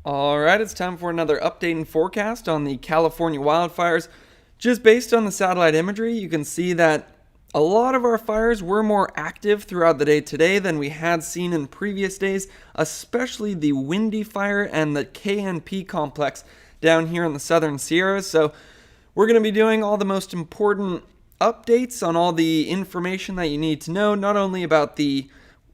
Alright, it's time for another update and forecast on the California wildfires. Just based on the satellite imagery, you can see that a lot of our fires were more active throughout the day today than we had seen in previous days, especially the Windy Fire and the KNP Complex down here in the southern Sierras. So we're going to be doing all the most important updates on all the information that you need to know, not only about the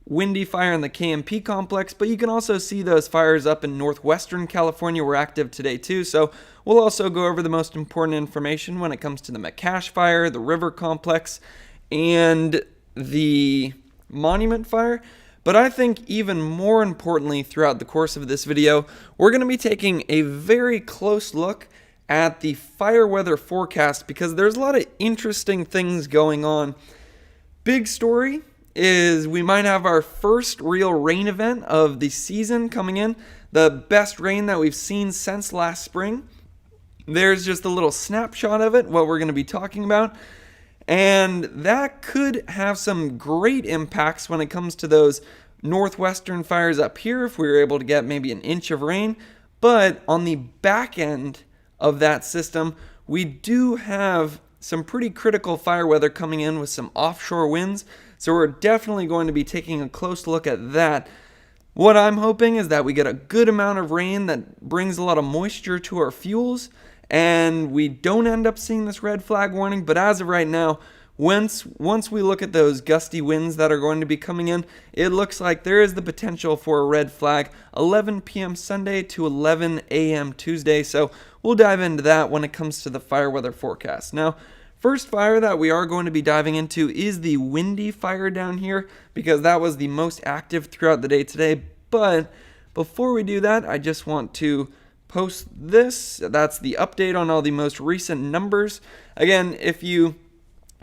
Windy Fire and the KNP Complex, but you can also see those fires up in northwestern California were active today too. So we'll also go over the most important information when it comes to the McCash Fire, the River Complex, and the Monument Fire. But I think even more importantly throughout the course of this video, we're going to be taking a very close look at the fire weather forecast because there's a lot of interesting things going on. Big story is we might have our first real rain event of the season coming in, the best rain that we've seen since last spring. There's just a little snapshot of it, what we're going to be talking about, and that could have some great impacts when it comes to those northwestern fires up here if we were able to get maybe an inch of rain. But on the back end of that system, we do have some pretty critical fire weather coming in with some offshore winds. So we're definitely going to be taking a close look at that. What I'm hoping is that we get a good amount of rain that brings a lot of moisture to our fuels and we don't end up seeing this red flag warning. But as of right now, once we look at those gusty winds that are going to be coming in, it looks like there is the potential for a red flag 11 p.m. Sunday to 11 a.m. Tuesday. So we'll dive into that when it comes to the fire weather forecast. Now, first fire that we are going to be diving into is the Windy Fire down here because that was the most active throughout the day today. But before we do that, I just want to post this. That's the update on all the most recent numbers. Again, if you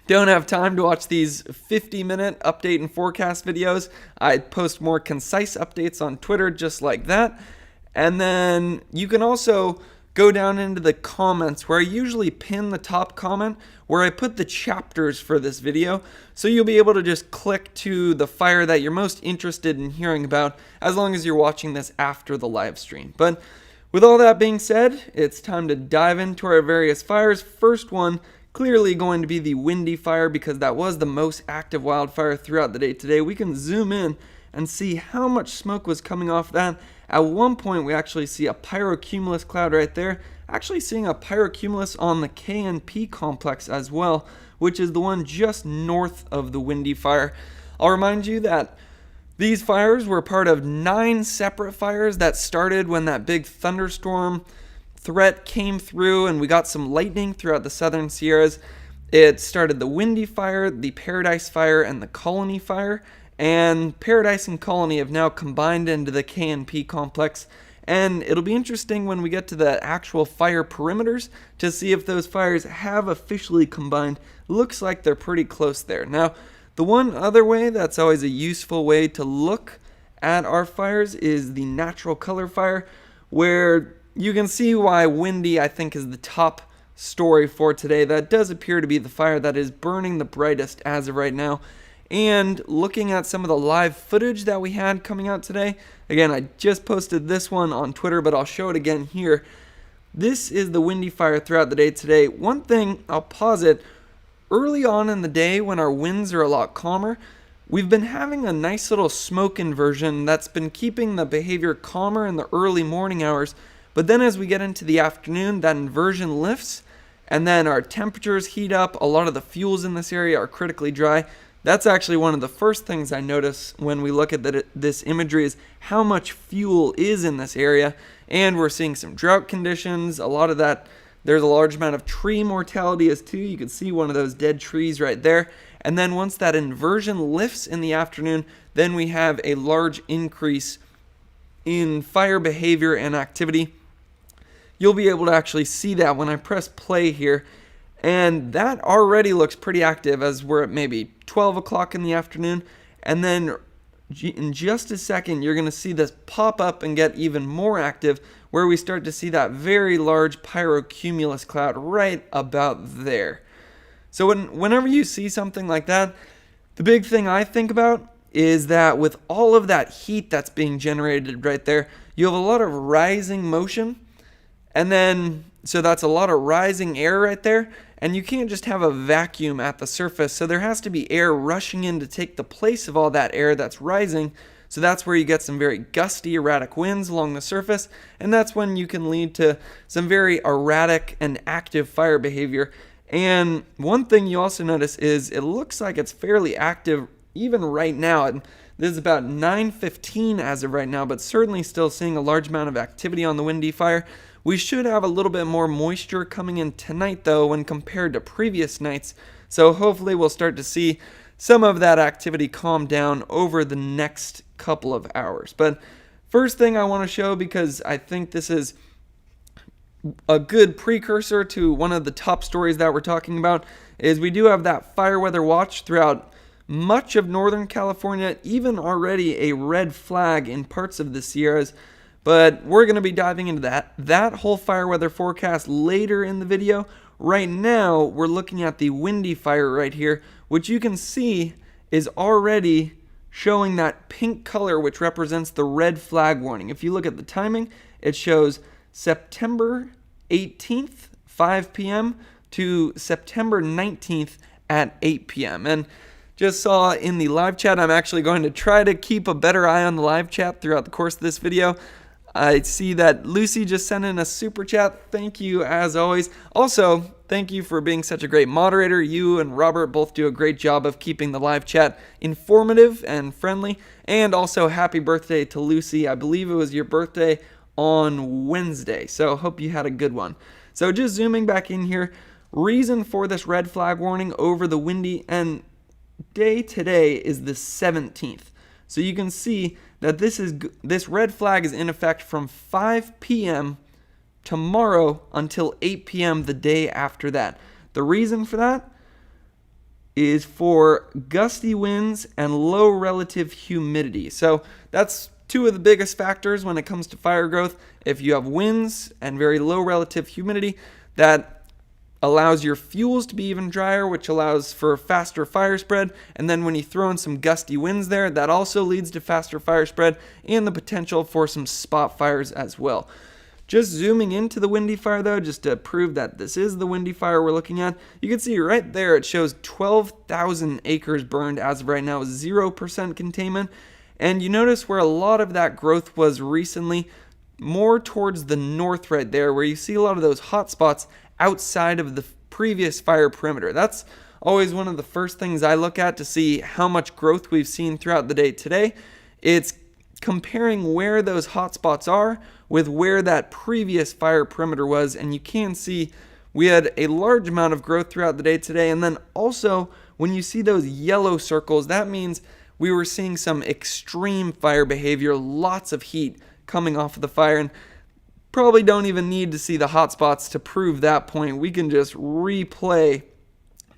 don't have time to watch these 50-minute update and forecast videos, I post more concise updates on Twitter just like that. And then you can also go down into the comments where I usually pin the top comment where I put the chapters for this video. So you'll be able to just click to the fire that you're most interested in hearing about as long as you're watching this after the live stream. But with all that being said, it's time to dive into our various fires. First one clearly going to be the Windy Fire because that was the most active wildfire throughout the day today. We can zoom in and see how much smoke was coming off that. At one point, we actually see a pyrocumulus cloud right there. Actually seeing a pyrocumulus on the KNP Complex as well, which is the one just north of the Windy Fire. I'll remind you that these fires were part of 9 separate fires that started when that big thunderstorm threat came through and we got some lightning throughout the southern Sierras. It started the Windy Fire, the Paradise Fire, and the Colony Fire. And Paradise and Colony have now combined into the KNP Complex. And it'll be interesting when we get to the actual fire perimeters to see if those fires have officially combined. Looks like they're pretty close there. Now, the one other way that's always a useful way to look at our fires is the natural color fire, where you can see why Windy, I think, is the top story for today. That does appear to be the fire that is burning the brightest as of right now. And looking at some of the live footage that we had coming out today, again, I just posted this one on Twitter, but I'll show it again here. This is the Windy Fire throughout the day today. One thing, I'll pause it, early on in the day when our winds are a lot calmer, we've been having a nice little smoke inversion that's been keeping the behavior calmer in the early morning hours. But then as we get into the afternoon, that inversion lifts, and then our temperatures heat up. A lot of the fuels in this area are critically dry. That's actually one of the first things I notice when we look at this imagery is how much fuel is in this area. And we're seeing some drought conditions. A lot of that, there's a large amount of tree mortality as too. You can see one of those dead trees right there. And then once that inversion lifts in the afternoon, then we have a large increase in fire behavior and activity. You'll be able to actually see that when I press play here. And that already looks pretty active as we're at maybe 12 o'clock in the afternoon. And then in just a second, you're going to see this pop up and get even more active where we start to see that very large pyrocumulus cloud right about there. So whenever you see something like that, the big thing I think about is that with all of that heat that's being generated right there, you have a lot of rising motion. And then, so that's a lot of rising air right there. And you can't just have a vacuum at the surface. So there has to be air rushing in to take the place of all that air that's rising. So that's where you get some very gusty, erratic winds along the surface. And that's when you can lead to some very erratic and active fire behavior. And one thing you also notice is it looks like it's fairly active even right now. And this is about 9:15 as of right now, but certainly still seeing a large amount of activity on the windy fire. We should have a little bit more moisture coming in tonight, though, when compared to previous nights. So hopefully we'll start to see some of that activity calm down over the next couple of hours. But first thing I want to show, because I think this is a good precursor to one of the top stories that we're talking about, is we do have that fire weather watch throughout much of Northern California, even already a red flag in parts of the Sierras. But we're going to be diving into that whole fire weather forecast later in the video. Right now, we're looking at the windy fire right here, which you can see is already showing that pink color, which represents the red flag warning. If you look at the timing, it shows September 18th, 5 p.m. to September 19th at 8 p.m. And just saw in the live chat, I'm actually going to try to keep a better eye on the live chat throughout the course of this video. I see that Lucy just sent in a super chat. Thank you as always. Also, thank you for being such a great moderator. You and Robert both do a great job of keeping the live chat informative and friendly. And also happy birthday to Lucy. I believe it was your birthday on Wednesday. So hope you had a good one. So just zooming back in here, reason for this red flag warning over the windy and day today is the 17th. So you can see that this red flag is in effect from 5 p.m. tomorrow until 8 p.m. the day after that. The reason for that is for gusty winds and low relative humidity. So that's two of the biggest factors when it comes to fire growth. If you have winds and very low relative humidity, that allows your fuels to be even drier, which allows for faster fire spread. And then when you throw in some gusty winds there, that also leads to faster fire spread and the potential for some spot fires as well. Just zooming into the windy fire though, just to prove that this is the windy fire we're looking at, you can see right there it shows 12,000 acres burned as of right now, 0% containment. And you notice where a lot of that growth was recently, more towards the north right there, where you see a lot of those hot spots outside of the previous fire perimeter. That's always one of the first things I look at to see how much growth we've seen throughout the day today. It's comparing where those hot spots are with where that previous fire perimeter was, and you can see we had a large amount of growth throughout the day today. And then also when you see those yellow circles, that means we were seeing some extreme fire behavior, lots of heat coming off of the fire. And probably don't even need to see the hot spots to prove that point. We can just replay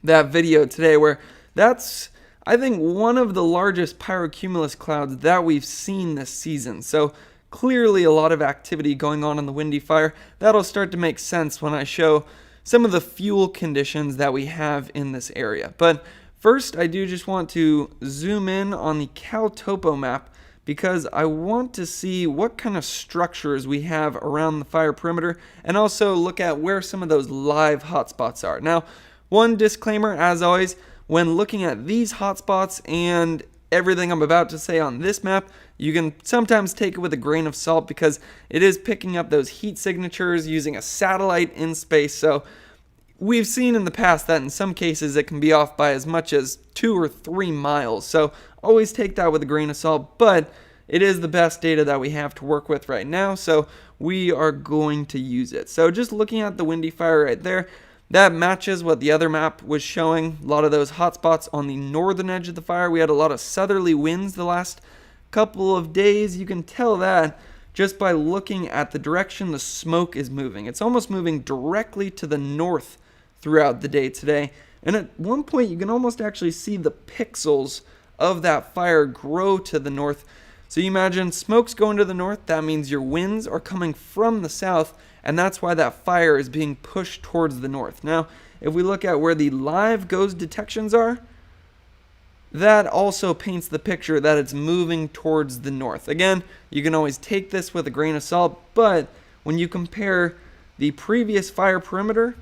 that video today where that's, I think, one of the largest pyrocumulus clouds that we've seen this season. So clearly a lot of activity going on in the windy fire. That'll start to make sense when I show some of the fuel conditions that we have in this area. But first, I do just want to zoom in on the Cal Topo map, because I want to see what kind of structures we have around the fire perimeter and also look at where some of those live hotspots are. Now, one disclaimer, as always, when looking at these hotspots and everything I'm about to say on this map, you can sometimes take it with a grain of salt because it is picking up those heat signatures using a satellite in space. So we've seen in the past that in some cases it can be off by as much as 2 or 3 miles. So always take that with a grain of salt, but it is the best data that we have to work with right now, so we are going to use it. So just looking at the windy fire right there, that matches what the other map was showing. A lot of those hotspots on the northern edge of the fire. We had a lot of southerly winds the last couple of days. You can tell that just by looking at the direction the smoke is moving. It's almost moving directly to the north throughout the day today. And at one point you can almost actually see the pixels of that fire grow to the north. So you imagine smoke's going to the north, that means your winds are coming from the south, and that's why that fire is being pushed towards the north. Now, if we look at where the live ghost detections are, that also paints the picture that it's moving towards the north. Again, you can always take this with a grain of salt, but when you compare the previous fire perimeter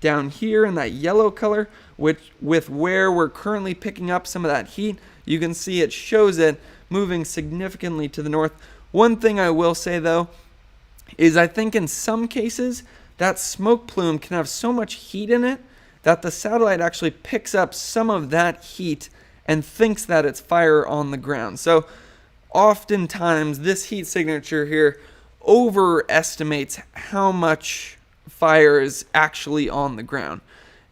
down here in that yellow color with where we're currently picking up some of that heat, you can see it shows it moving significantly to the north. One thing I will say though is I think in some cases that smoke plume can have so much heat in it that the satellite actually picks up some of that heat and thinks that it's fire on the ground. So oftentimes this heat signature here overestimates how much fire is actually on the ground.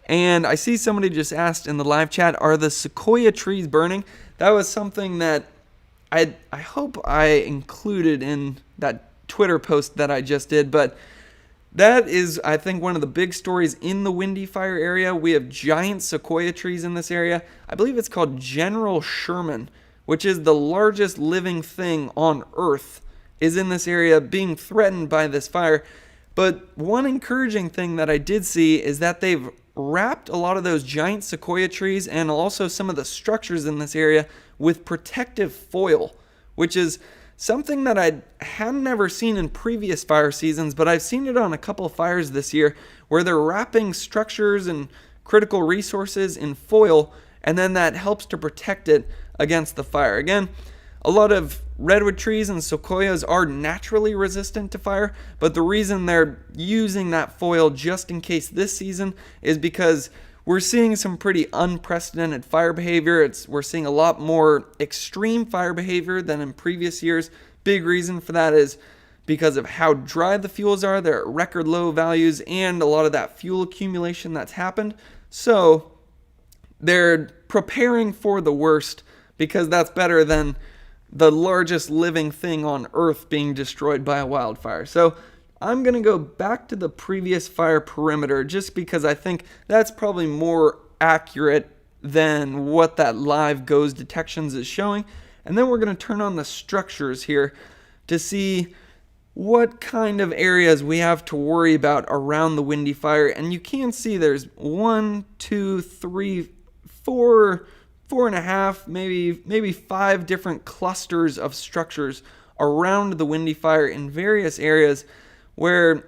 And I see somebody just asked in the live chat, are the sequoia trees burning? That was something that I hope I included in that Twitter post that I just did, but that is, I think, one of the big stories in the Windy Fire area. We have giant sequoia trees in this area. I believe it's called General Sherman, which is the largest living thing on Earth, is in this area being threatened by this fire. But one encouraging thing that I did see is that they've wrapped a lot of those giant sequoia trees and also some of the structures in this area with protective foil, which is something that I hadn't ever seen in previous fire seasons, but I've seen it on a couple of fires this year where they're wrapping structures and critical resources in foil, and then that helps to protect it against the fire. Again, a lot of redwood trees and sequoias are naturally resistant to fire, but the reason they're using that foil just in case this season is because we're seeing some pretty unprecedented fire behavior. We're seeing a lot more extreme fire behavior than in previous years. Big reason for that is because of how dry the fuels are. They're at record low values and a lot of that fuel accumulation that's happened. So they're preparing for the worst because that's better than the largest living thing on Earth being destroyed by a wildfire. So I'm going to go back to the previous fire perimeter just because I think that's probably more accurate than what that live GOES detections is showing. And then we're going to turn on the structures here to see what kind of areas we have to worry about around the Windy Fire. And you can see there's 1, 2, 3, 4, 4.5, maybe 5 different clusters of structures around the Windy Fire in various areas where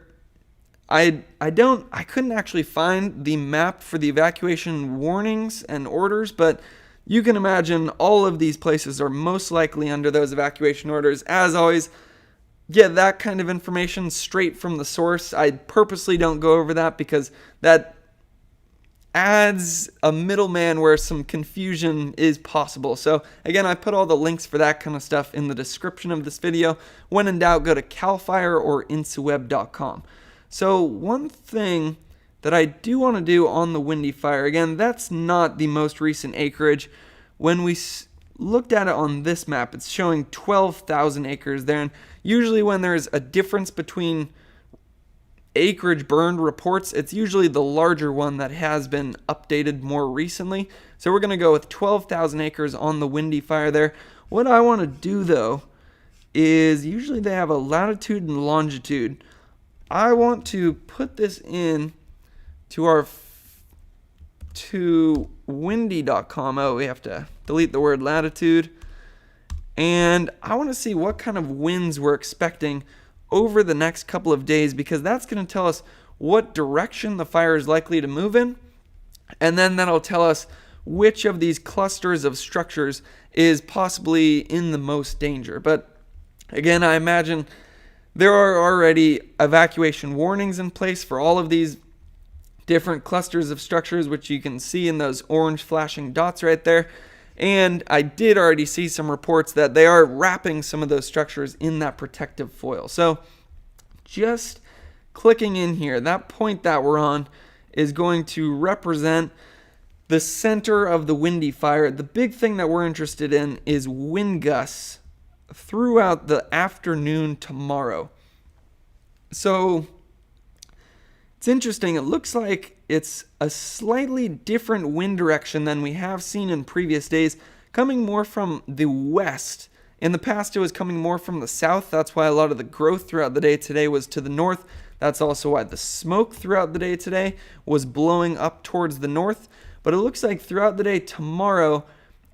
I couldn't actually find the map for the evacuation warnings and orders, but you can imagine all of these places are most likely under those evacuation orders. As always, get that kind of information straight from the source. I purposely don't go over that because that adds a middleman where some confusion is possible. So again, I put all the links for that kind of stuff in the description of this video. When in doubt, go to CalFire or InsuWeb.com. So one thing that I do want to do on the Windy Fire, again, that's not the most recent acreage. When we looked at it on this map, it's showing 12,000 acres there. And usually when there's a difference between acreage burned reports, it's usually the larger one that has been updated more recently. So we're going to go with 12,000 acres on the Windy Fire there. What I want to do though is usually they have a latitude and longitude. I want to put this in to windy.com. Oh, we have to delete the word latitude. And I want to see what kind of winds we're expecting over the next couple of days, because that's going to tell us what direction the fire is likely to move in, and then that'll tell us which of these clusters of structures is possibly in the most danger. But again, I imagine there are already evacuation warnings in place for all of these different clusters of structures, which you can see in those orange flashing dots right there. And I did already see some reports that they are wrapping some of those structures in that protective foil. So just clicking in here, that point that we're on is going to represent the center of the Windy Fire. The big thing that we're interested in is wind gusts throughout the afternoon tomorrow. So it's interesting. It looks like it's a slightly different wind direction than we have seen in previous days, coming more from the west. In the past, it was coming more from the south. That's why a lot of the growth throughout the day today was to the north. That's also why the smoke throughout the day today was blowing up towards the north. But it looks like throughout the day tomorrow,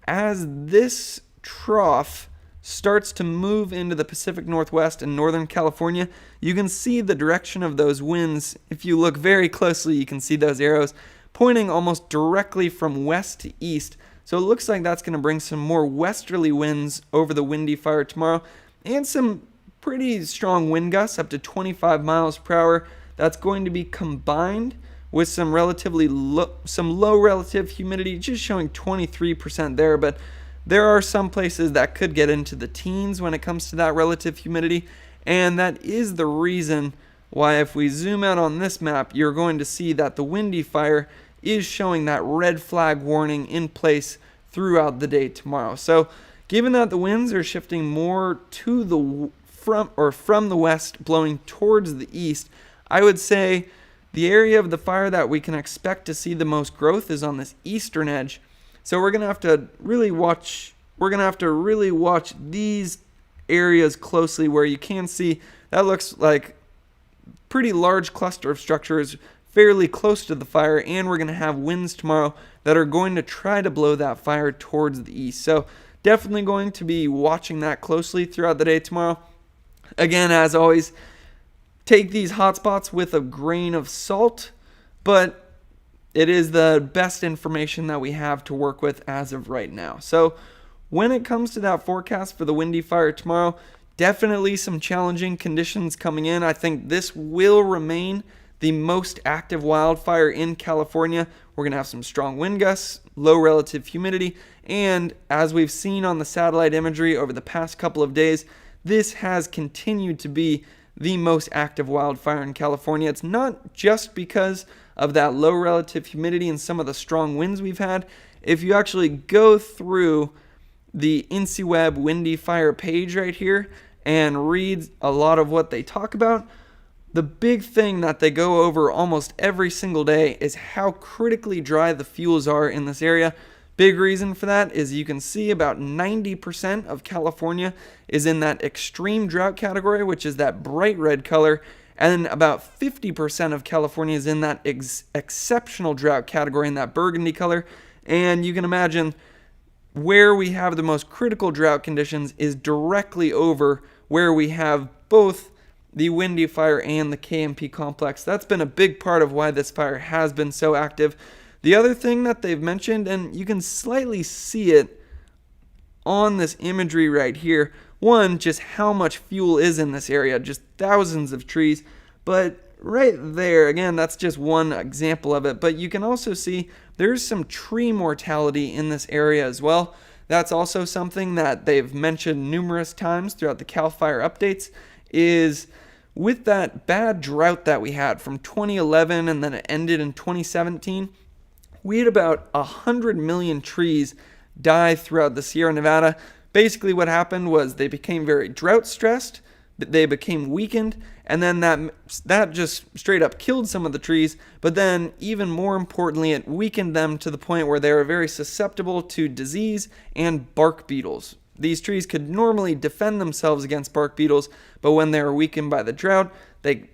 as this trough starts to move into the Pacific Northwest and Northern California, you can see the direction of those winds. If you look very closely, you can see those arrows pointing almost directly from west to east. So it looks like that's going to bring some more westerly winds over the windy fire tomorrow, and some pretty strong wind gusts up to 25 miles per hour. That's going to be combined with some low relative humidity, just showing 23% there, but there are some places that could get into the teens when it comes to that relative humidity, and that is the reason why, if we zoom out on this map, you're going to see that the windy fire is showing that red flag warning in place throughout the day tomorrow. So given that the winds are shifting more to the from the west, blowing towards the east, I would say the area of the fire that we can expect to see the most growth is on this eastern edge. So we're going to have to really watch these areas closely, where you can see that looks like pretty large cluster of structures fairly close to the fire, and we're going to have winds tomorrow that are going to try to blow that fire towards the east. So definitely going to be watching that closely throughout the day tomorrow. Again, as always, take these hotspots with a grain of salt, but it is the best information that we have to work with as of right now. So when it comes to that forecast for the windy fire tomorrow, definitely some challenging conditions coming in. I think this will remain the most active wildfire in California. We're going to have some strong wind gusts, low relative humidity, and as we've seen on the satellite imagery over the past couple of days, this has continued to be the most active wildfire in California. It's not just because of that low relative humidity and some of the strong winds we've had. If you actually go through the INCIWeb windy fire page right here and read a lot of what they talk about, the big thing that they go over almost every single day is how critically dry the fuels are in this area. Big reason for that is you can see about 90% of California is in that extreme drought category, which is that bright red color, and then about 50% of California is in that exceptional drought category in that burgundy color. And you can imagine where we have the most critical drought conditions is directly over where we have both the windy fire and the KNP complex. That's been a big part of why this fire has been so active. The other thing that they've mentioned, and you can slightly see it on this imagery right here, one, just how much fuel is in this area, just thousands of trees, but right there, again, that's just one example of it, but you can also see there's some tree mortality in this area as well. That's also something that they've mentioned numerous times throughout the CAL FIRE updates, is with that bad drought that we had from 2011 and then it ended in 2017, we had about 100 million trees die throughout the Sierra Nevada. Basically what happened was they became very drought stressed, they became weakened, and then that just straight up killed some of the trees, but then even more importantly, it weakened them to the point where they were very susceptible to disease and bark beetles. These trees could normally defend themselves against bark beetles, but when they were weakened by the drought, they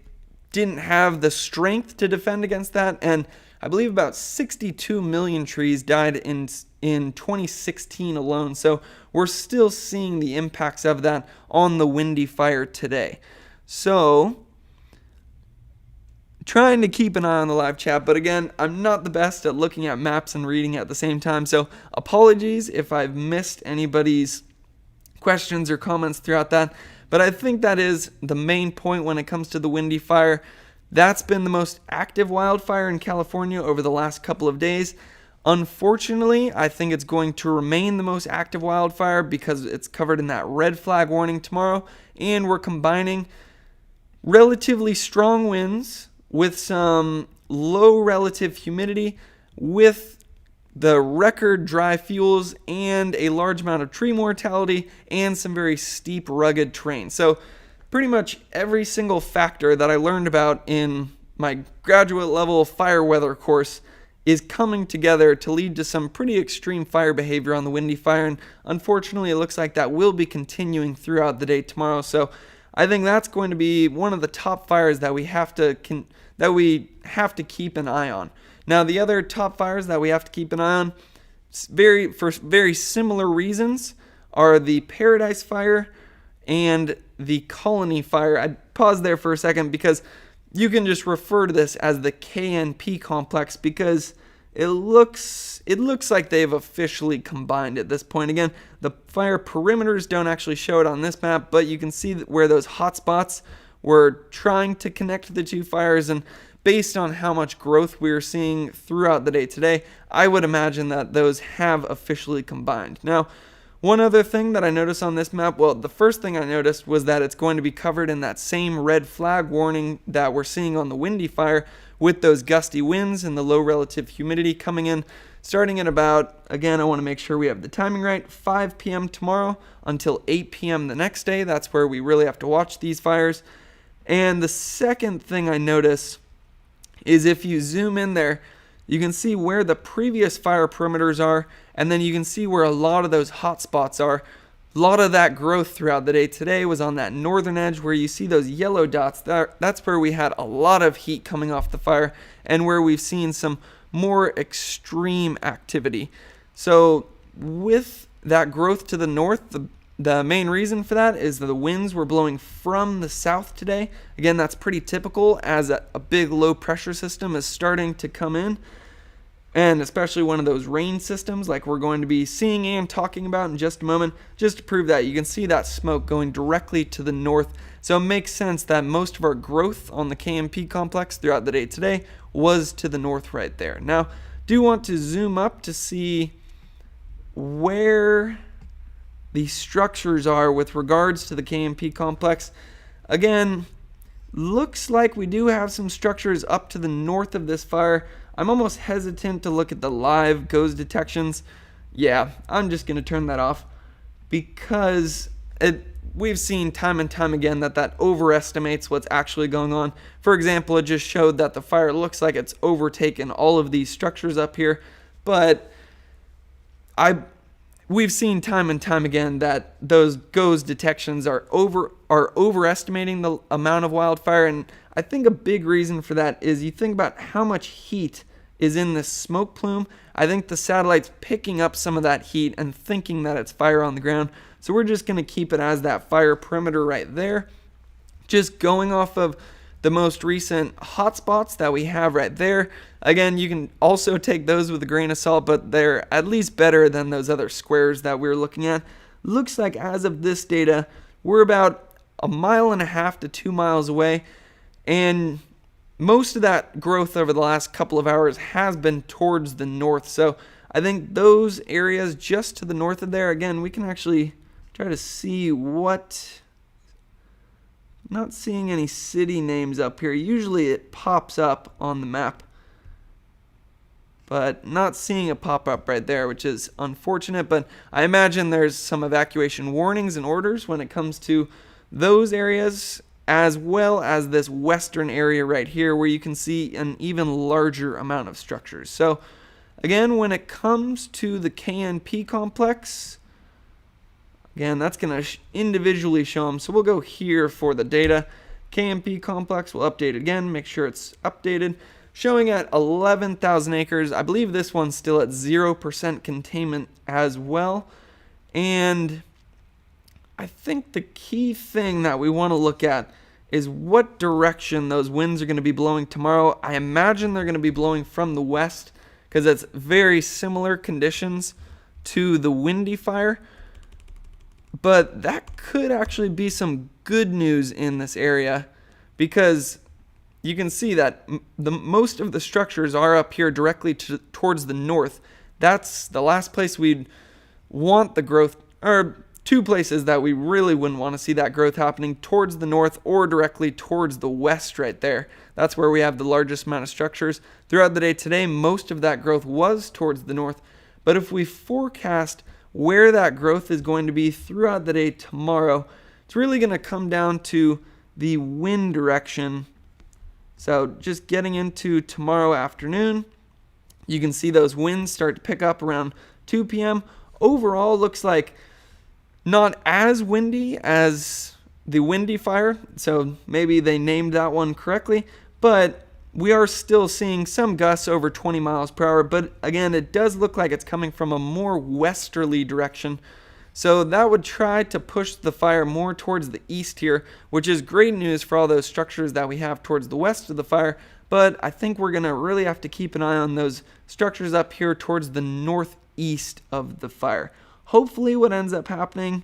didn't have the strength to defend against that, and I believe about 62 million trees died in 2016 alone. So we're still seeing the impacts of that on the windy fire today. So trying to keep an eye on the live chat, but again, I'm not the best at looking at maps and reading at the same time. So apologies if I've missed anybody's questions or comments throughout that. But I think that is the main point when it comes to the windy fire. That's been the most active wildfire in California over the last couple of days. Unfortunately, I think it's going to remain the most active wildfire because it's covered in that red flag warning tomorrow, and we're combining relatively strong winds with some low relative humidity with the record dry fuels and a large amount of tree mortality and some very steep, rugged terrain. So pretty much every single factor that I learned about in my graduate level fire weather course is coming together to lead to some pretty extreme fire behavior on the windy fire, and unfortunately it looks like that will be continuing throughout the day tomorrow. So I think that's going to be one of the top fires that we have to keep an eye on. Now the other top fires that we have to keep an eye on, for very similar reasons are the Paradise Fire and the Colony Fire. I'd pause there for a second because you can just refer to this as the KNP Complex because it looks like they've officially combined at this point. Again, the fire perimeters don't actually show it on this map, but you can see where those hot spots were trying to connect the two fires, and based on how much growth we are seeing throughout the day today, I would imagine that those have officially combined. Now, one other thing that I noticed on this map, well, the first thing I noticed was that it's going to be covered in that same red flag warning that we're seeing on the Windy Fire, with those gusty winds and the low relative humidity coming in, starting at about, again, I want to make sure we have the timing right, 5 p.m. tomorrow until 8 p.m. the next day. That's where we really have to watch these fires. And the second thing I notice is if you zoom in there, you can see where the previous fire perimeters are, and then you can see where a lot of those hot spots are. A lot of that growth throughout the day today was on that northern edge where you see those yellow dots. That's where we had a lot of heat coming off the fire and where we've seen some more extreme activity. So with that growth to the north, the main reason for that is that the winds were blowing from the south today. Again, that's pretty typical as a big low pressure system is starting to come in. And especially one of those rain systems like we're going to be seeing and talking about in just a moment. Just to prove that, you can see that smoke going directly to the north. So it makes sense that most of our growth on the KNP complex throughout the day today was to the north right there. Now, do want to zoom up to see where the structures are with regards to the KNP complex. Again, looks like we do have some structures up to the north of this fire. I'm almost hesitant to look at the live ghost detections. Yeah, I'm just going to turn that off because we've seen time and time again that overestimates what's actually going on. For example, it just showed that the fire looks like it's overtaken all of these structures up here, but we've seen time and time again that those ghost detections are overestimating the amount of wildfire. And I think a big reason for that is you think about how much heat is in this smoke plume. I think the satellite's picking up some of that heat and thinking that it's fire on the ground. So we're just going to keep it as that fire perimeter right there. Just going off of the most recent hotspots that we have right there. Again, you can also take those with a grain of salt, but they're at least better than those other squares that we were looking at. Looks like as of this data, we're about 1.5 miles to 2 miles away, and most of that growth over the last couple of hours has been towards the north. So I think those areas just to the north of there, again, we can actually try to see what... Not seeing any city names up here. Usually it pops up on the map, but not seeing a pop-up right there, which is unfortunate. But I imagine there's some evacuation warnings and orders when it comes to those areas, as well as this western area right here where you can see an even larger amount of structures. So again, when it comes to the KNP complex, again, that's going to individually show them. So we'll go here for the data. KNP complex, we'll update it again, make sure it's updated. Showing at 11,000 acres. I believe this one's still at 0% containment as well. And I think the key thing that we want to look at is what direction those winds are going to be blowing tomorrow. I imagine they're going to be blowing from the west because it's very similar conditions to the Windy Fire. But that could actually be some good news in this area because you can see that most of the structures are up here directly towards the north. That's the last place we'd want the growth, or two places that we really wouldn't want to see that growth happening, towards the north or directly towards the west right there. That's where we have the largest amount of structures. Throughout the day today, most of that growth was towards the north. But if we forecast where that growth is going to be throughout the day tomorrow, it's really going to come down to the wind direction. So just getting into tomorrow afternoon, you can see those winds start to pick up around 2 p.m. Overall, looks like not as windy as the Windy Fire, so maybe they named that one correctly, but we are still seeing some gusts over 20 miles per hour, but again, it does look like it's coming from a more westerly direction. So that would try to push the fire more towards the east here, which is great news for all those structures that we have towards the west of the fire. But I think we're going to really have to keep an eye on those structures up here towards the northeast of the fire. Hopefully what ends up happening,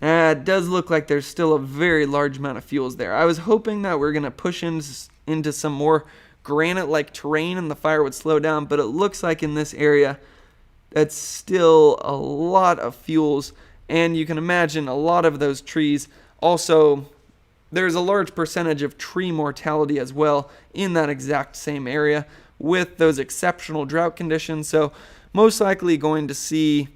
it does look like there's still a very large amount of fuels there. I was hoping that we're going to push into some more granite-like terrain and the fire would slow down, but it looks like in this area, that's still a lot of fuels, and you can imagine a lot of those trees. Also, there's a large percentage of tree mortality as well in that exact same area with those exceptional drought conditions. So most likely going to see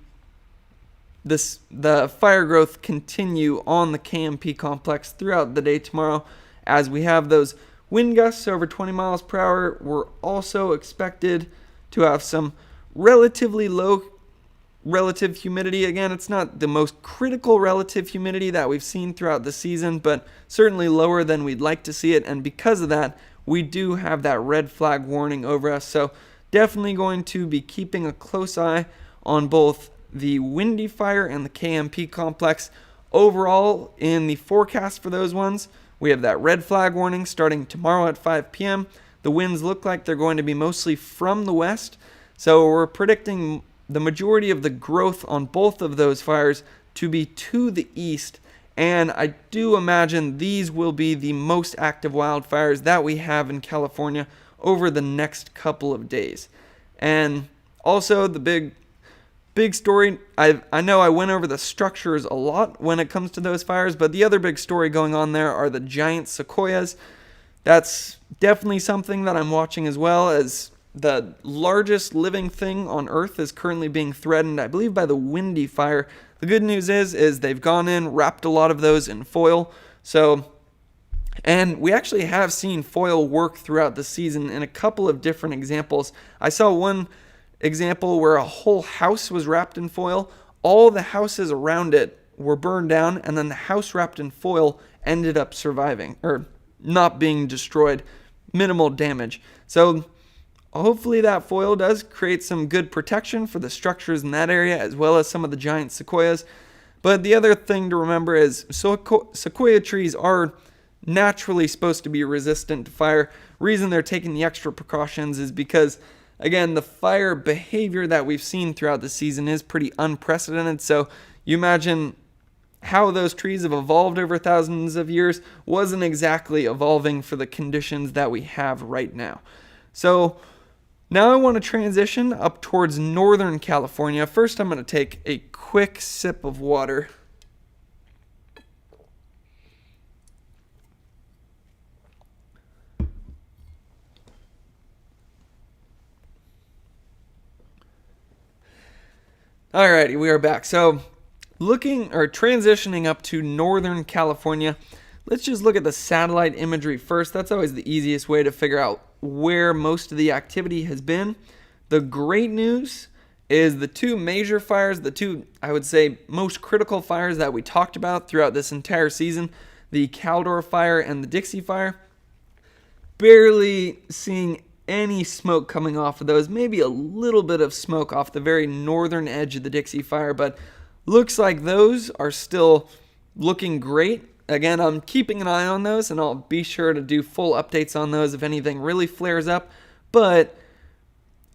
the fire growth continue on the KNP complex throughout the day tomorrow as we have those wind gusts over 20 miles per hour. We're also expected to have some relatively low relative humidity. Again, it's not the most critical relative humidity that we've seen throughout the season, but certainly lower than we'd like to see it. And because of that, we do have that red flag warning over us. So definitely going to be keeping a close eye on both the windy fire and the KNP complex. Overall, in the forecast for those ones, we have that red flag warning starting tomorrow at 5 p.m. The winds look like they're going to be mostly from the west. So we're predicting the majority of the growth on both of those fires to be to the east. And I do imagine these will be the most active wildfires that we have in California over the next couple of days. And also the big story, I know I went over the structures a lot when it comes to those fires, but the other big story going on there are the giant sequoias. That's definitely something that I'm watching as well, as the largest living thing on Earth is currently being threatened, I believe, by the windy fire. The good news is they've gone in, wrapped a lot of those in foil. And we actually have seen foil work throughout the season in a couple of different examples. I saw one example where a whole house was wrapped in foil. All the houses around it were burned down, and then the house wrapped in foil ended up surviving, or not being destroyed, minimal damage. So hopefully that foil does create some good protection for the structures in that area, as well as some of the giant sequoias. But the other thing to remember is sequoia trees are naturally supposed to be resistant to fire. Reason they're taking the extra precautions is because, again, the fire behavior that we've seen throughout the season is pretty unprecedented. So you imagine how those trees have evolved over thousands of years wasn't exactly evolving for the conditions that we have right now. So now I want to transition up towards Northern California. First, I'm going to take a quick sip of water. Alrighty, we are back. So transitioning up to Northern California, let's just look at the satellite imagery first. That's always the easiest way to figure out where most of the activity has been. The great news is the two major fires, the two, I would say, most critical fires that we talked about throughout this entire season, the Caldor fire and the Dixie fire, barely seeing any smoke coming off of those. Maybe a little bit of smoke off the very northern edge of the Dixie fire, but looks like those are still looking great. Again, I'm keeping an eye on those, and I'll be sure to do full updates on those if anything really flares up. But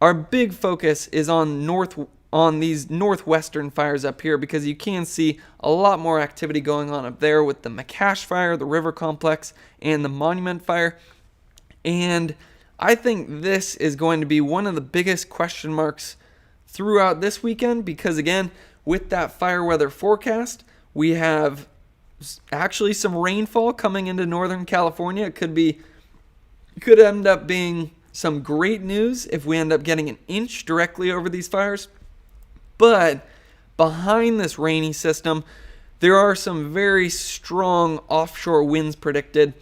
our big focus is on these northwestern fires up here, because you can see a lot more activity going on up there with the McCash fire, the river complex, and the Monument fire. And I think this is going to be one of the biggest question marks throughout this weekend, because again, with that fire weather forecast, we have actually some rainfall coming into Northern California. It could end up being some great news if we end up getting an inch directly over these fires. But behind this rainy system, there are some very strong offshore winds predicted,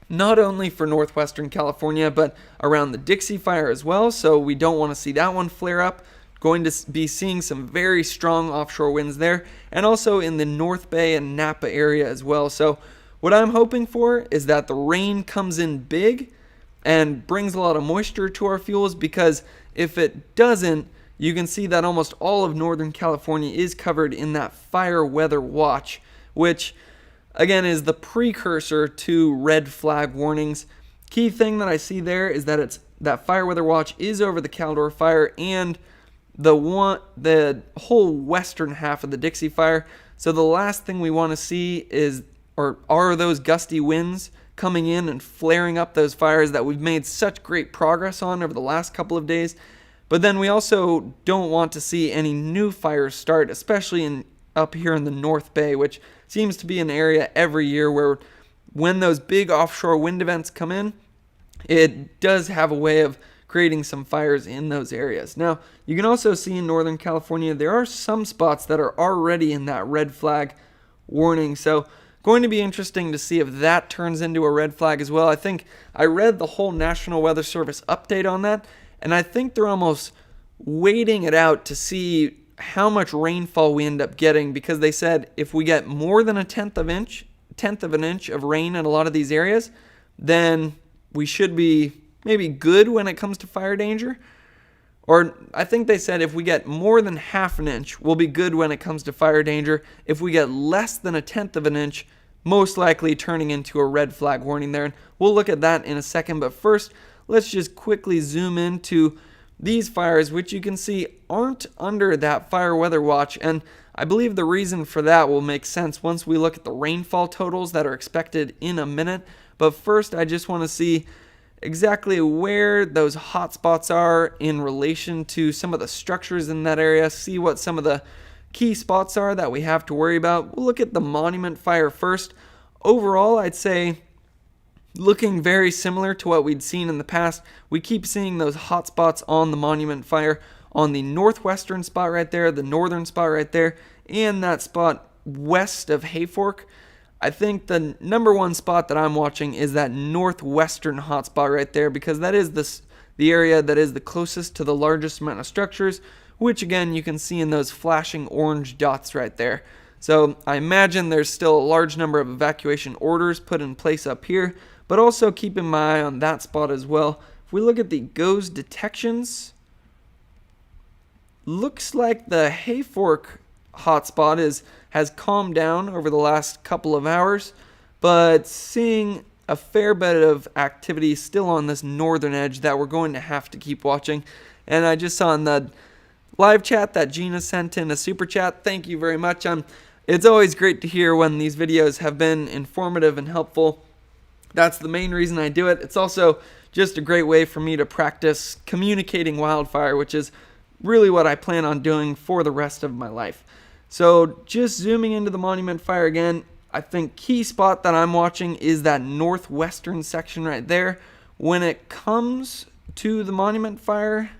not only for northwestern California, but around the Dixie fire as well. So we don't want to see that one flare up. Going to be seeing some very strong offshore winds there, and also in the North Bay and Napa area as well. So what I'm hoping for is that the rain comes in big, and brings a lot of moisture to our fuels, because if it doesn't, you can see that almost all of Northern California is covered in that fire weather watch, which again is the precursor to red flag warnings. Key thing that I see there is that that fire weather watch is over the Caldor fire and the whole western half of the Dixie fire. So the last thing we want to see are those gusty winds coming in and flaring up those fires that we've made such great progress on over the last couple of days. But then we also don't want to see any new fires start, especially up here in the North Bay, which seems to be an area every year where when those big offshore wind events come in, it does have a way of creating some fires in those areas. Now, you can also see in Northern California, there are some spots that are already in that red flag warning. So going to be interesting to see if that turns into a red flag as well. I think I read the whole National Weather Service update on that, and I think they're almost waiting it out to see how much rainfall we end up getting, because they said if we get more than a tenth of an inch of rain in a lot of these areas, then we should be maybe good when it comes to fire danger. Or I think they said if we get more than half an inch, we'll be good when it comes to fire danger. If we get less than a tenth of an inch, most likely turning into a red flag warning there. And we'll look at that in a second. But first, let's just quickly zoom into these fires, which you can see aren't under that fire weather watch. And I believe the reason for that will make sense once we look at the rainfall totals that are expected in a minute. But first, I just want to see exactly where those hot spots are in relation to some of the structures in that area, see what some of the key spots are that we have to worry about. We'll look at the Monument Fire first. Overall, I'd say looking very similar to what we'd seen in the past. We keep seeing those hot spots on the Monument Fire on the northwestern spot right there, the northern spot right there, and that spot west of Hayfork. I think the number one spot that I'm watching is that northwestern hotspot right there, because that is the area that is the closest to the largest amount of structures, which again you can see in those flashing orange dots right there. So I imagine there's still a large number of evacuation orders put in place up here, but also keeping my eye on that spot as well. If we look at the GOES detections, looks like the Hayfork hotspot has calmed down over the last couple of hours, but seeing a fair bit of activity still on this northern edge that we're going to have to keep watching. And I just saw in the live chat that Gina sent in a super chat. Thank you very much. It's always great to hear when these videos have been informative and helpful. That's the main reason I do it. It's also just a great way for me to practice communicating wildfire, which is really what I plan on doing for the rest of my life. So just zooming into the Monument Fire again, I think key spot that I'm watching is that northwestern section right there. When it comes to the Monument Fire,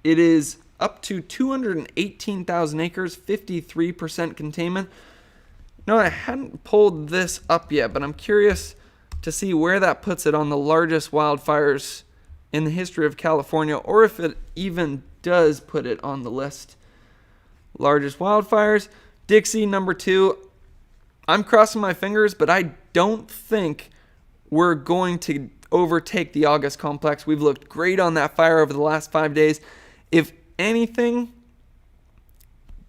it is up to 218,000 acres, 53% containment. No, I hadn't pulled this up yet, but I'm curious to see where that puts it on the largest wildfires in the history of California, or if it even does put it on the list. Largest wildfires, Dixie number 2. I'm crossing my fingers, but I don't think we're going to overtake the August complex. We've looked great on that fire over the last 5 days. If anything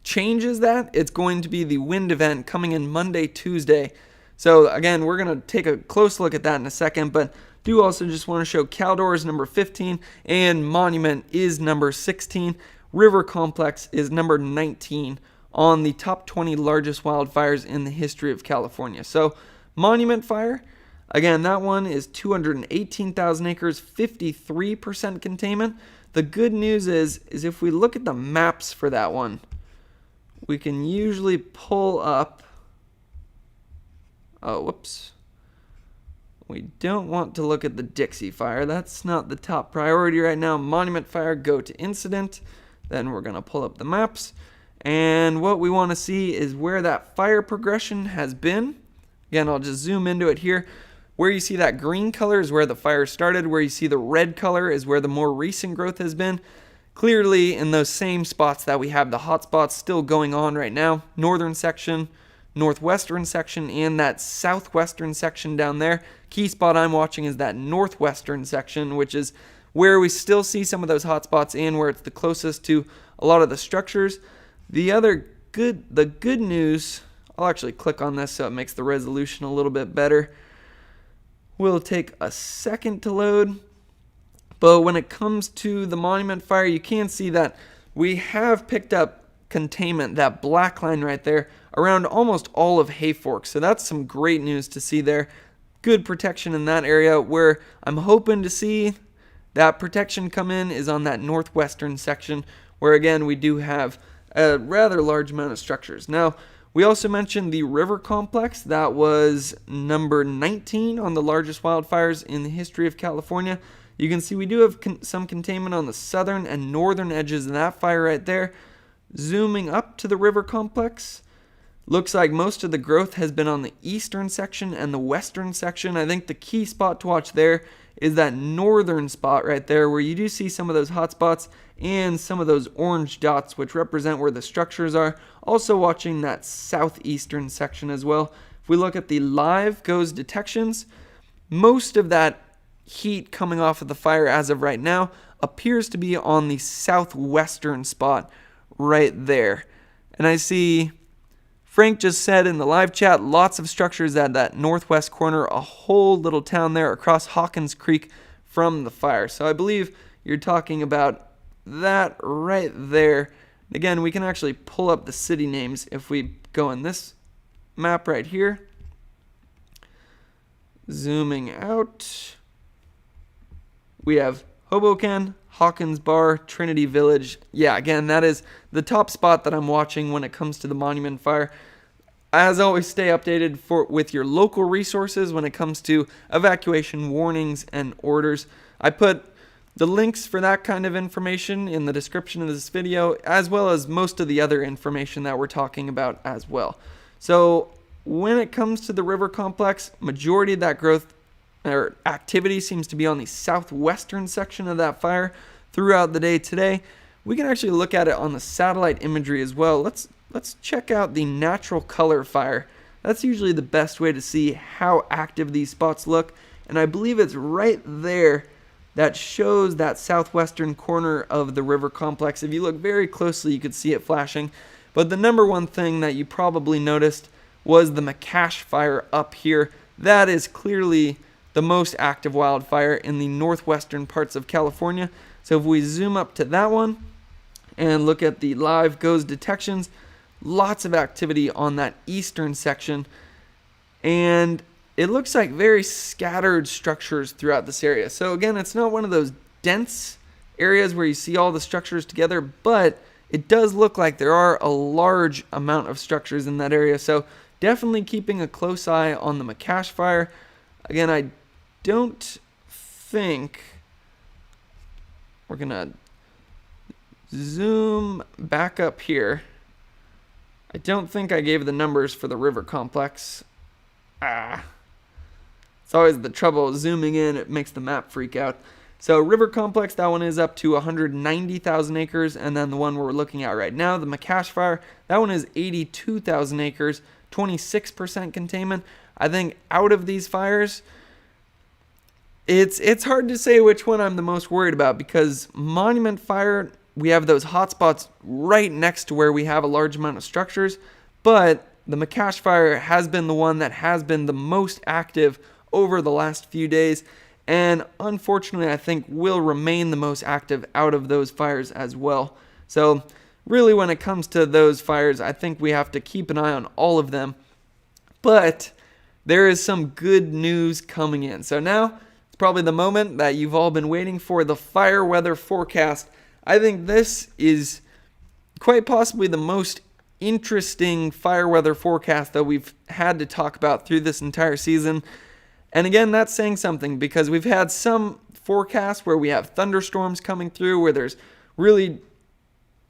changes that, it's going to be the wind event coming in Monday, Tuesday. So again, we're going to take a close look at that in a second, but do also just want to show Caldor is number 15 and Monument is number 16. River Complex is number 19 on the top 20 largest wildfires in the history of California. So Monument Fire, again, that one is 218,000 acres, 53% containment. The good news is if we look at the maps for that one, we can usually pull up, we don't want to look at the Dixie Fire. That's not the top priority right now. Monument Fire, go to incident. Then we're going to pull up the maps. And what we want to see is where that fire progression has been. Again, I'll just zoom into it here. Where you see that green color is where the fire started. Where you see the red color is where the more recent growth has been. Clearly in those same spots that we have the hot spots still going on right now. Northern section, northwestern section and that southwestern section down there. Key spot I'm watching is that northwestern section, which is where we still see some of those hot spots and where it's the closest to a lot of the structures. The good news, I'll actually click on this so it makes the resolution a little bit better. Will take a second to load. But when it comes to the monument fire, you can see that we have picked up containment, that black line right there, around almost all of Hayfork. So that's some great news to see there. Good protection in that area. Where I'm hoping to see that protection come in is on that northwestern section, where again we do have a rather large amount of structures. Now, we also mentioned the river complex. That was number 19 on the largest wildfires in the history of California. You can see we do have some containment on the southern and northern edges of that fire right there. Zooming up to the river complex, looks like most of the growth has been on the eastern section and the western section. I think the key spot to watch there is that northern spot right there, where you do see some of those hot spots and some of those orange dots, which represent where the structures are. Also watching that southeastern section as well. If we look at the live GOES detections, most of that heat coming off of the fire as of right now appears to be on the southwestern spot right there. And I see Frank just said in the live chat, lots of structures at that northwest corner, a whole little town there across Hawkins Creek from the fire. So I believe you're talking about that right there. Again, we can actually pull up the city names if we go in this map right here. Zooming out, we have Hoboken, Hawkins Bar, Trinity Village. Yeah, again, that is the top spot that I'm watching when it comes to the monument fire. As always, stay updated with your local resources when it comes to evacuation warnings and orders. I put the links for that kind of information in the description of this video, as well as most of the other information that we're talking about as well. So when it comes to the river complex, majority of that growth or activity seems to be on the southwestern section of that fire throughout the day today. We can actually look at it on the satellite imagery as well. Let's check out the natural color fire. That's usually the best way to see how active these spots look, and I believe it's right there that shows that southwestern corner of the river complex. If you look very closely, you could see it flashing. But the number one thing that you probably noticed was the McCash fire up here. That is clearly the most active wildfire in the northwestern parts of California. So if we zoom up to that one and look at the live GOES detections, lots of activity on that eastern section, and it looks like very scattered structures throughout this area. So again, it's not one of those dense areas where you see all the structures together, but it does look like there are a large amount of structures in that area. So definitely keeping a close eye on the McCash fire. Again, I don't think we're gonna zoom back up here. I don't think I gave the numbers for the river complex. It's always the trouble zooming in, it makes the map freak out. So river complex, that one is up to 190,000 acres, and then the one we're looking at right now, the McCash fire, that one is 82,000 acres, 26% containment. I think out of these fires, it's hard to say which one I'm the most worried about, because monument fire, we have those hot spots right next to where we have a large amount of structures, but the McCash fire has been the one that has been the most active over the last few days, and unfortunately I think will remain the most active out of those fires as well. So really, when it comes to those fires, I think we have to keep an eye on all of them, but there is some good news coming in. So now it's probably the moment that you've all been waiting for, the fire weather forecast. I think this is quite possibly the most interesting fire weather forecast that we've had to talk about through this entire season. And again, that's saying something, because we've had some forecasts where we have thunderstorms coming through, where there's really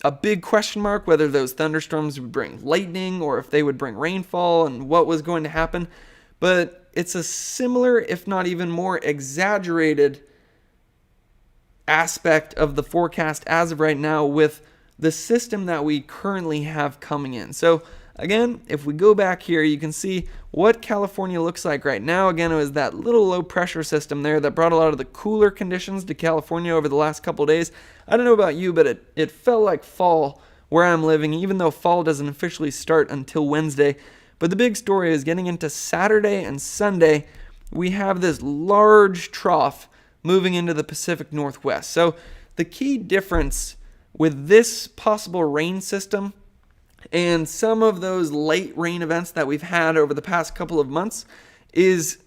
a big question mark whether those thunderstorms would bring lightning or if they would bring rainfall and what was going to happen. But it's a similar, if not even more exaggerated aspect of the forecast as of right now with the system that we currently have coming in. So again, if we go back here, you can see what California looks like right now. Again, it was that little low pressure system there that brought a lot of the cooler conditions to California over the last couple days. I don't know about you, but it felt like fall where I'm living, even though fall doesn't officially start until Wednesday. But the big story is getting into Saturday and Sunday, we have this large trough moving into the Pacific Northwest. So the key difference with this possible rain system and some of those late rain events that we've had over the past couple of months is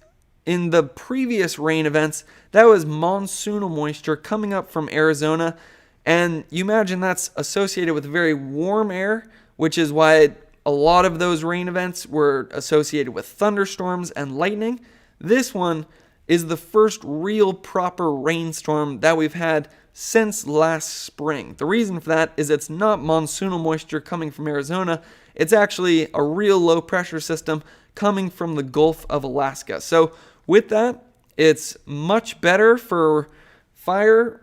in the previous rain events, that was monsoonal moisture coming up from Arizona. And you imagine that's associated with very warm air, which is why a lot of those rain events were associated with thunderstorms and lightning. This one is the first real proper rainstorm that we've had since last spring. The reason for that is it's not monsoonal moisture coming from Arizona. It's actually a real low pressure system coming from the Gulf of Alaska. So with that, it's much better for fire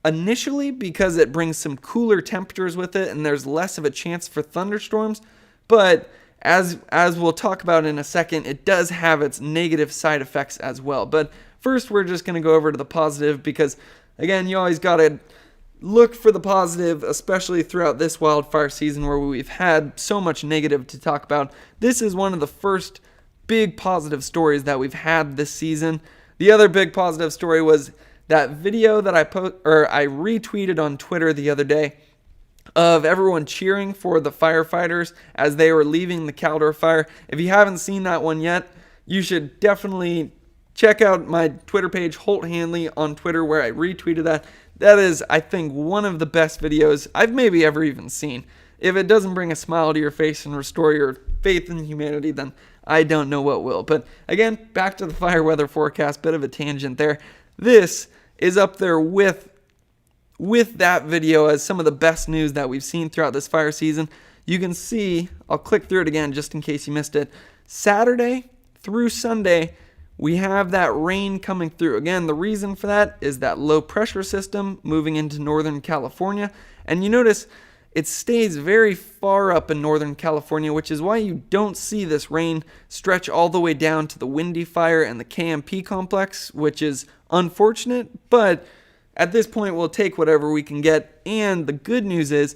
initially because it brings some cooler temperatures with it and there's less of a chance for thunderstorms. But as we'll talk about in a second, it does have its negative side effects as well. But first, we're just going to go over to the positive because, again, you always got to look for the positive, especially throughout this wildfire season where we've had so much negative to talk about. This is one of the first big positive stories that we've had this season. The other big positive story was that video that I retweeted on Twitter the other day of everyone cheering for the firefighters as they were leaving the Caldor fire. If you haven't seen that one yet, you should definitely check out my Twitter page, Holt Hanley, on Twitter, where I retweeted that. That is, I think, one of the best videos I've maybe ever even seen. If it doesn't bring a smile to your face and restore your faith in humanity, then I don't know what will. But again, back to the fire weather forecast, bit of a tangent there. This is up there with that video as some of the best news that we've seen throughout this fire season. You can see, I'll click through it again just in case you missed it. Saturday through Sunday, we have that rain coming through. Again, the reason for that is that low pressure system moving into Northern California. And you notice it stays very far up in Northern California, which is why you don't see this rain stretch all the way down to the Windy Fire and the KNP Complex, which is unfortunate, but at this point we'll take whatever we can get. And the good news is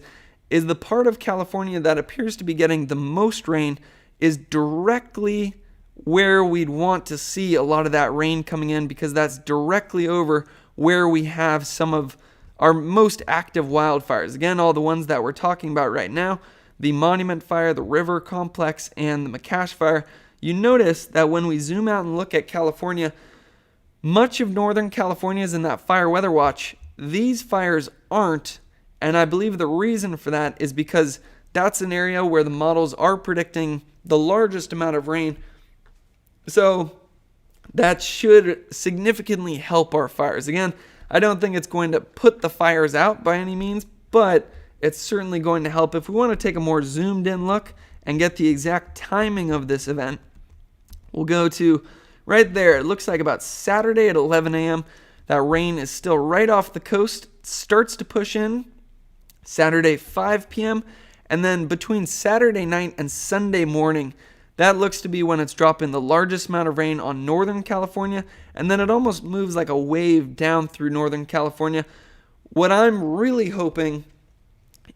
the part of California that appears to be getting the most rain is directly where we'd want to see a lot of that rain coming in, because that's directly over where we have some of our most active wildfires. Again, all the ones that we're talking about right now, the Monument Fire, the River Complex, and the McCash Fire. You notice that when we zoom out and look at California, much of Northern California is in that fire weather watch. These fires aren't, and I believe the reason for that is because that's an area where the models are predicting the largest amount of rain. So that should significantly help our fires. Again, I don't think it's going to put the fires out by any means, but it's certainly going to help. If we want to take a more zoomed in look and get the exact timing of this event, we'll go to right there. It looks like about Saturday at 11 a.m. That rain is still right off the coast, starts to push in Saturday 5 p.m. And then between Saturday night and Sunday morning, that looks to be when it's dropping the largest amount of rain on Northern California, and then it almost moves like a wave down through Northern California. What I'm really hoping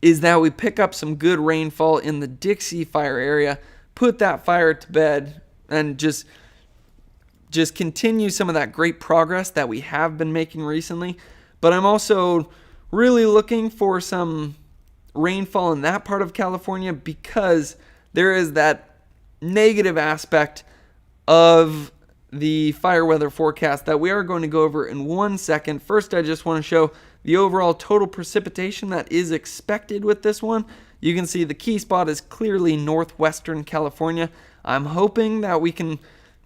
is that we pick up some good rainfall in the Dixie Fire area, put that fire to bed, and just continue some of that great progress that we have been making recently. But I'm also really looking for some rainfall in that part of California, because there is that negative aspect of the fire weather forecast that we are going to go over in 1 second. First, I just want to show the overall total precipitation that is expected with this one. You can see the key spot is clearly northwestern California. I'm hoping that we can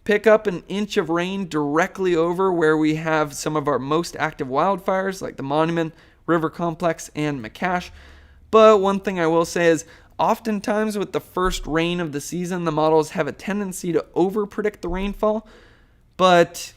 pick up an inch of rain directly over where we have some of our most active wildfires, like the Monument, River Complex, and McCash. But one thing I will say is, oftentimes with the first rain of the season, the models have a tendency to over-predict the rainfall. But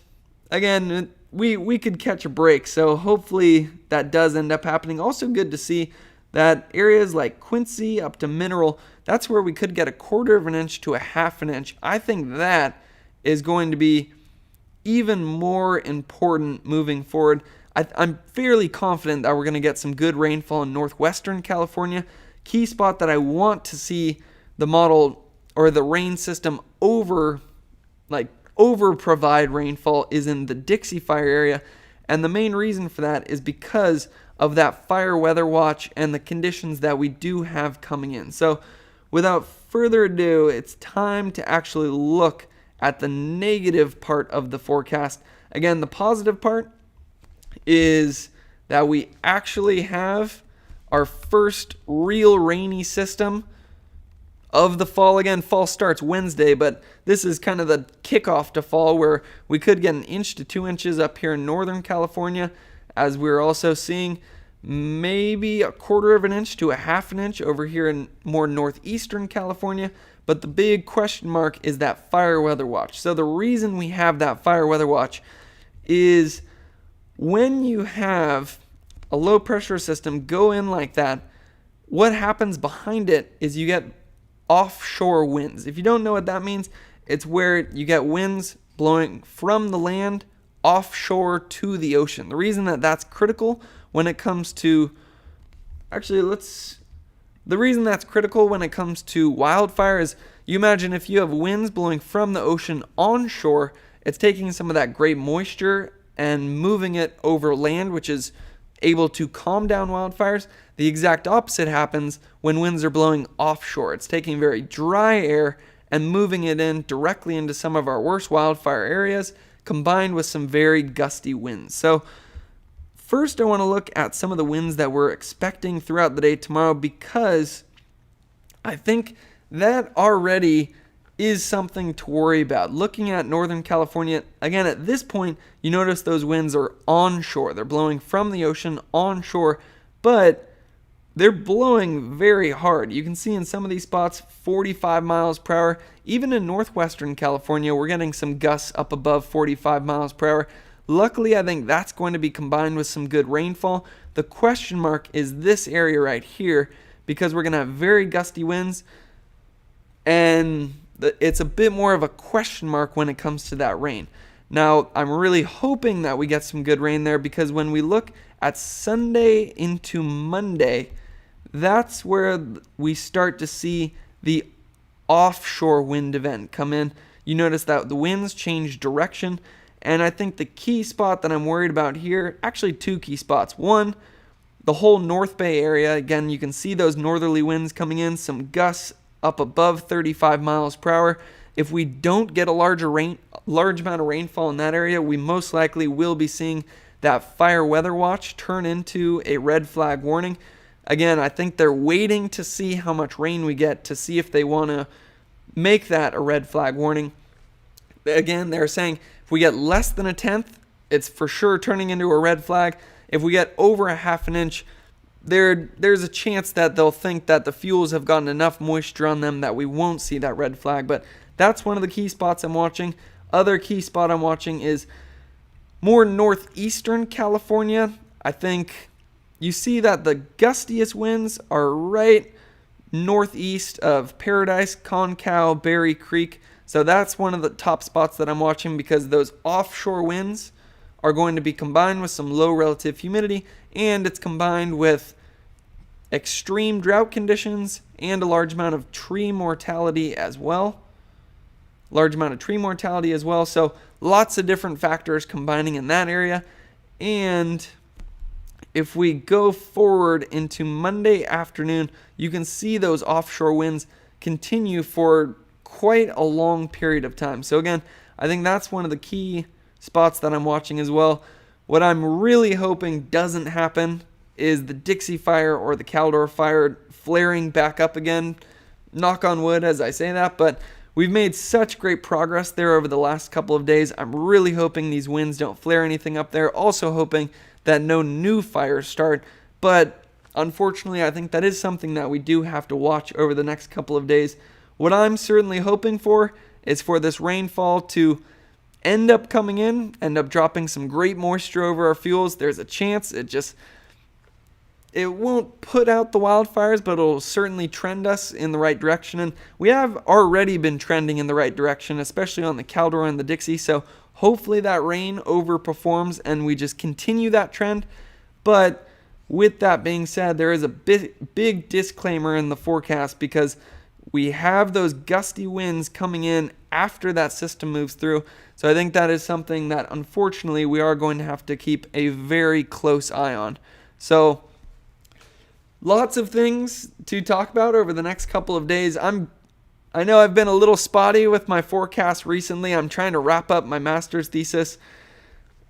again, we could catch a break, so hopefully that does end up happening. Also good to see that areas like Quincy up to Mineral, that's where we could get a 1/4 of an inch to a 1/2 an inch. I think that is going to be even more important moving forward. I'm fairly confident that we're going to get some good rainfall in northwestern California. Key spot that I want to see the model or the rain system over provide rainfall is in the Dixie Fire area. And the main reason for that is because of that fire weather watch and the conditions that we do have coming in. So without further ado, it's time to actually look at the negative part of the forecast. Again, the positive part is that we actually have our first real rainy system of the fall. Again, fall starts Wednesday, but this is kind of the kickoff to fall where we could get 1 inch to 2 inches up here in Northern California, as we're also seeing maybe a 1/4 of an inch to a 1/2 an inch over here in more northeastern California. But the big question mark is that fire weather watch. So the reason we have that fire weather watch is when you have a low pressure system go in like that, what happens behind it is you get offshore winds. If you don't know what that means, it's where you get winds blowing from the land offshore to the ocean. The reason that that's critical when it comes to wildfire is you imagine if you have winds blowing from the ocean onshore, it's taking some of that great moisture and moving it over land, which is able to calm down wildfires. The exact opposite happens when winds are blowing offshore. It's taking very dry air and moving it in directly into some of our worst wildfire areas, combined with some very gusty winds. So first I want to look at some of the winds that we're expecting throughout the day tomorrow, because I think that already is something to worry about. Looking at Northern California, again, at this point, you notice those winds are onshore. They're blowing from the ocean onshore, but they're blowing very hard. You can see in some of these spots 45 miles per hour. Even in northwestern California, we're getting some gusts up above 45 miles per hour. Luckily, I think that's going to be combined with some good rainfall. The question mark is this area right here, because we're going to have very gusty winds, and it's a bit more of a question mark when it comes to that rain. Now, I'm really hoping that we get some good rain there, because when we look at Sunday into Monday, that's where we start to see the offshore wind event come in. You notice that the winds change direction, and I think the key spot that I'm worried about here, actually 2 key spots. One, the whole North Bay area. Again, you can see those northerly winds coming in, some gusts up above 35 miles per hour. If we don't get a large amount of rainfall in that area, we most likely will be seeing that fire weather watch turn into a red flag warning. Again, I think they're waiting to see how much rain we get to see if they want to make that a red flag warning. Again, they're saying if we get less than 1/10, it's for sure turning into a red flag. If we get over a 1/2 an inch, there's a chance that they'll think that the fuels have gotten enough moisture on them that we won't see that red flag. But that's one of the key spots I'm watching. Other key spot I'm watching is more northeastern California. I think you see that the gustiest winds are right northeast of Paradise, Concow, Berry Creek. So that's one of the top spots that I'm watching, because those offshore winds are going to be combined with some low relative humidity, and it's combined with extreme drought conditions and a large amount of tree mortality as well. So lots of different factors combining in that area. And if we go forward into Monday afternoon, you can see those offshore winds continue for quite a long period of time. So again, I think that's one of the key spots that I'm watching as well. What I'm really hoping doesn't happen is the Dixie Fire or the Caldor Fire flaring back up again. Knock on wood as I say that, but we've made such great progress there over the last couple of days. I'm really hoping these winds don't flare anything up there. Also hoping that no new fires start, but unfortunately I think that is something that we do have to watch over the next couple of days. What I'm certainly hoping for is for this rainfall to end up coming in, end up dropping some great moisture over our fuels. There's a chance. it won't put out the wildfires, but it'll certainly trend us in the right direction. And we have already been trending in the right direction, especially on the Caldor and the Dixie. So hopefully that rain overperforms and we just continue that trend. But with that being said, there is a big disclaimer in the forecast because we have those gusty winds coming in after that system moves through. So I think that is something that unfortunately we are going to have to keep a very close eye on. So lots of things to talk about over the next couple of days. I know I've been a little spotty with my forecast recently. I'm trying to wrap up my master's thesis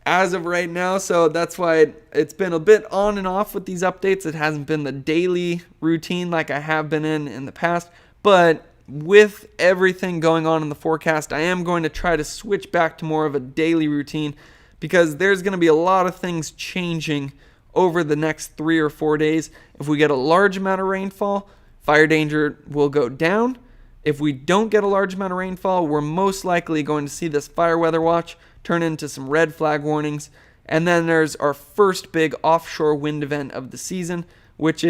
as of right now, so that's why it's been a bit on and off with these updates. It hasn't been the daily routine like I have been in the past, but with everything going on in the forecast, I am going to try to switch back to more of a daily routine because there's going to be a lot of things changing over the next 3 or 4 days. If we get a large amount of rainfall, fire danger will go down. If we don't get a large amount of rainfall, we're most likely going to see this fire weather watch turn into some red flag warnings. And then there's our first big offshore wind event of the season, which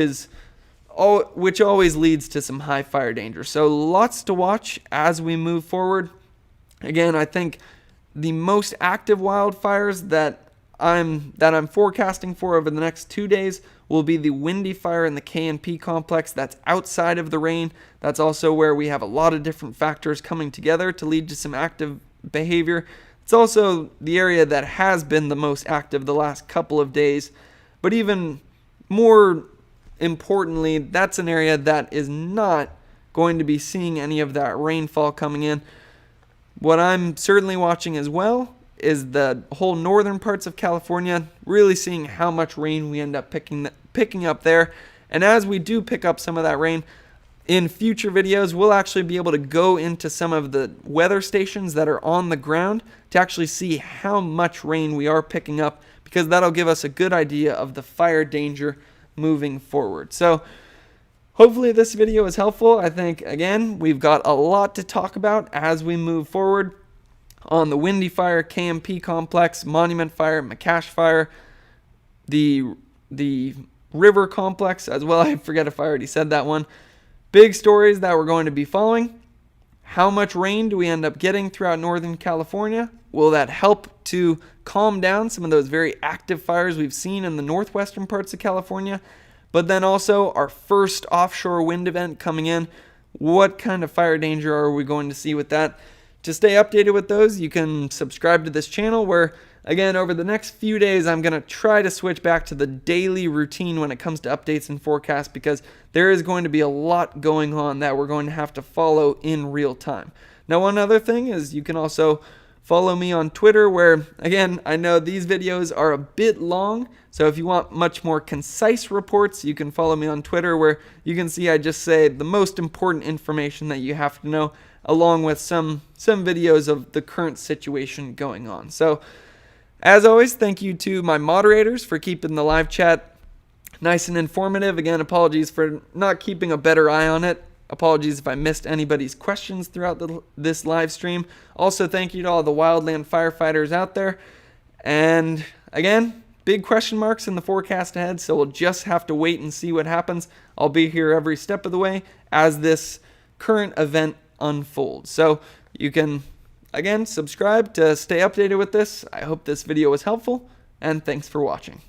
always leads to some high fire danger. So lots to watch as we move forward. Again, I think the most active wildfires that I'm forecasting for over the next 2 days will be the windy fire in the KNP complex. That's outside of the rain. That's also where we have a lot of different factors coming together to lead to some active behavior. It's also the area that has been the most active the last couple of days. But even more importantly, that's an area that is not going to be seeing any of that rainfall coming in. What I'm certainly watching as well is the whole northern parts of California, really seeing how much rain we end up picking up there. And as we do pick up some of that rain, in future videos, we'll actually be able to go into some of the weather stations that are on the ground to actually see how much rain we are picking up, because that'll give us a good idea of the fire danger moving forward. So hopefully this video is helpful. I think, again, we've got a lot to talk about as we move forward on the windy fire, KNP complex, monument fire, McCash fire, the river complex as well. I forget if I already said that one. Big stories that we're going to be following. How much rain do we end up getting throughout Northern California? Will that help to calm down some of those very active fires we've seen in the northwestern parts of California? But then also our first offshore wind event coming in. What kind of fire danger are we going to see with that? To stay updated with those, you can subscribe to this channel where, again, over the next few days, I'm going to try to switch back to the daily routine when it comes to updates and forecasts, because there is going to be a lot going on that we're going to have to follow in real time. Now, one other thing is you can also follow me on Twitter where, again, I know these videos are a bit long, so if you want much more concise reports, you can follow me on Twitter where you can see I just say the most important information that you have to know, along with some videos of the current situation going on. So, as always, thank you to my moderators for keeping the live chat nice and informative. Again, apologies for not keeping a better eye on it. Apologies if I missed anybody's questions throughout this live stream. Also, thank you to all the wildland firefighters out there. And again, big question marks in the forecast ahead, so we'll just have to wait and see what happens. I'll be here every step of the way as this current event unfolds. So you can, again, subscribe to stay updated with this. I hope this video was helpful, and thanks for watching.